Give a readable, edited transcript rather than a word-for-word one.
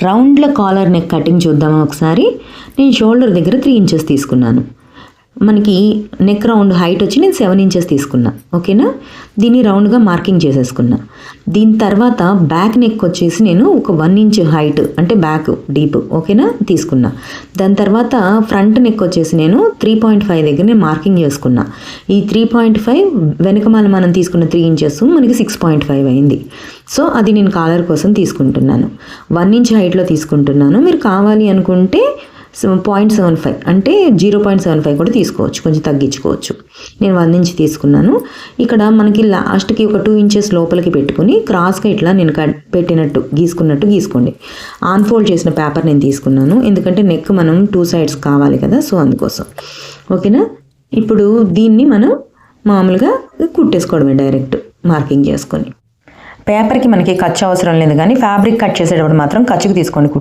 రౌండ్ల collar neck cutting చూద్దామా ఒకసారి. నేను షోల్డర్ దగ్గర 3 ఇంచెస్ తీసుకున్నాను. మనకి నెక్ రౌండ్ హైట్ వచ్చి నేను 7 ఇంచెస్ తీసుకున్నా. ఓకేనా, దీన్ని రౌండ్గా మార్కింగ్ చేసేసుకున్నా. దీని తర్వాత బ్యాక్ నెక్ వచ్చేసి నేను ఒక 1 ఇంచ్ హైట్ అంటే బ్యాక్ డీప్ ఓకేనా తీసుకున్నా. దాని తర్వాత ఫ్రంట్ నెక్ వచ్చేసి నేను 3.5 దగ్గర నేను మార్కింగ్ చేసుకున్నా. ఈ 3.5 వెనకమాల మనం తీసుకున్న 3 ఇంచెస్ మనకి 6.5 అయింది. సో అది నేను కాలర్ కోసం తీసుకుంటున్నాను. 1 ఇంచ్ హైట్లో తీసుకుంటున్నాను. మీరు కావాలి అనుకుంటే 0.75 అంటే 0.75 కూడా తీసుకోవచ్చు, కొంచెం తగ్గించుకోవచ్చు. నేను 1 ఇంచ్ తీసుకున్నాను. ఇక్కడ మనకి లాస్ట్కి ఒక 2 ఇంచెస్ లోపలికి పెట్టుకుని క్రాస్గా ఇట్లా నేను పెట్టినట్టు గీసుకోండి. ఆన్ఫోల్డ్ చేసిన పేపర్ నేను తీసుకున్నాను, ఎందుకంటే నెక్ మనం 2 సైడ్స్ కావాలి కదా, సో అందుకోసం. ఓకేనా, ఇప్పుడు దీన్ని మనం మామూలుగా కుట్టేసుకోవడమే, డైరెక్ట్ మార్కింగ్ చేసుకొని. పేపర్కి మనకి ఖర్చు అవసరం లేదు, కానీ ఫ్యాబ్రిక్ కట్ చేసేటప్పుడు మాత్రం ఖర్చుకు తీసుకోండి.